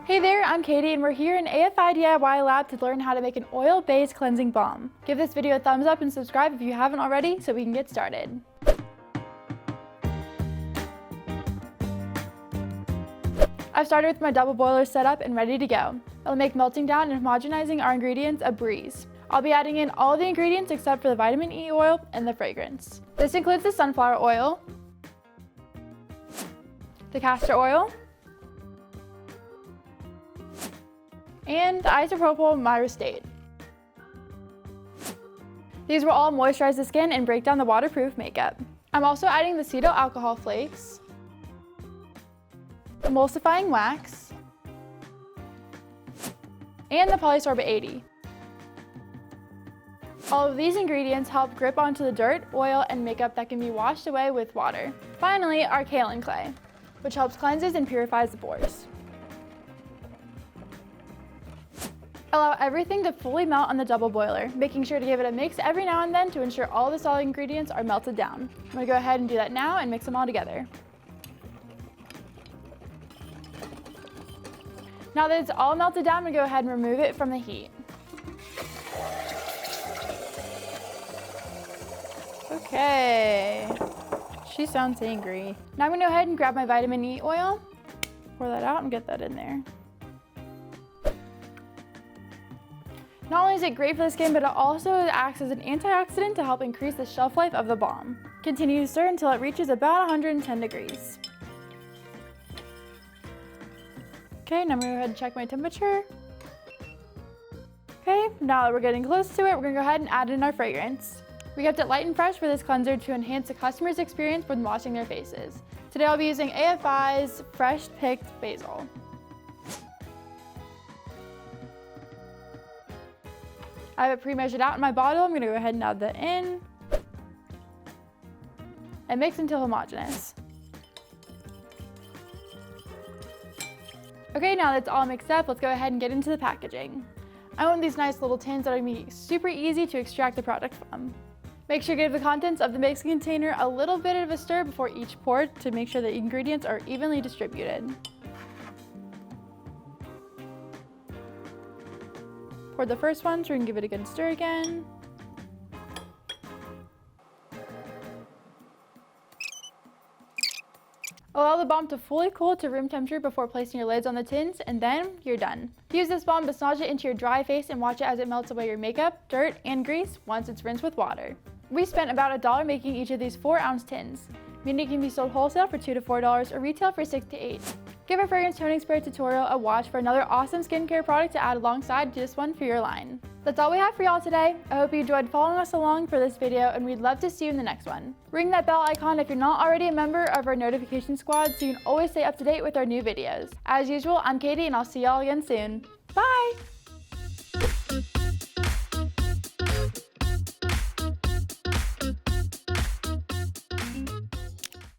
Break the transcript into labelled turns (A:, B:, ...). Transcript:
A: Hey there, I'm Katie and we're here in AFI DIY Lab to learn how to make an oil-based cleansing balm. Give this video a thumbs up and subscribe if you haven't already so we can get started. I've started with my double boiler set up and ready to go. It'll make melting down and homogenizing our ingredients a breeze. I'll be adding in all the ingredients except for the vitamin E oil and the fragrance. This includes the sunflower oil, the castor oil, and the isopropyl myristate. These will all moisturize the skin and break down the waterproof makeup. I'm also adding the cetyl alcohol flakes, emulsifying wax, and the polysorbate 80. All of these ingredients help grip onto the dirt, oil, and makeup that can be washed away with water. Finally, our kaolin clay, which helps cleanses and purifies the pores. Allow everything to fully melt on the double boiler, making sure to give it a mix every now and then to ensure all the solid ingredients are melted down. I'm going to go ahead and do that now and mix them all together. Now that it's all melted down, I'm going to go ahead and remove it from the heat. Okay, she sounds angry. Now I'm going to go ahead and grab my vitamin E oil, pour that out and get that in there. Not only is it great for the skin, but it also acts as an antioxidant to help increase the shelf life of the balm. Continue to stir until it reaches about 110 degrees. Okay, now I'm going to go ahead and check my temperature. Okay, now that we're getting close to it, we're going to go ahead and add in our fragrance. We kept it light and fresh for this cleanser to enhance the customer's experience when washing their faces. Today I'll be using AFI's fresh picked basil. I have it pre-measured out in my bottle. I'm going to go ahead and add that in and mix until homogeneous. Okay, now that's all mixed up, let's go ahead and get into the packaging. I want these nice little tins that are going to be super easy to extract the product from. Make sure to give the contents of the mixing container a little bit of a stir before each pour to make sure the ingredients are evenly distributed. Pour the first one so we can give it a good stir again. Allow the balm to fully cool to room temperature before placing your lids on the tins, and then you're done. Use this balm to massage it into your dry face and watch it as it melts away your makeup, dirt, and grease once it's rinsed with water. We spent about $1 making each of these 4-ounce tins, meaning it can be sold wholesale for $2 to $4 or retail for $6 to $8. Give our fragrance toning spray tutorial a watch for another awesome skincare product to add alongside this one for your line. That's all we have for y'all today. I hope you enjoyed following us along for this video, and we'd love to see you in the next one. Ring that bell icon if you're not already a member of our notification squad so you can always stay up to date with our new videos. As usual, I'm Katie and I'll see y'all again soon. Bye!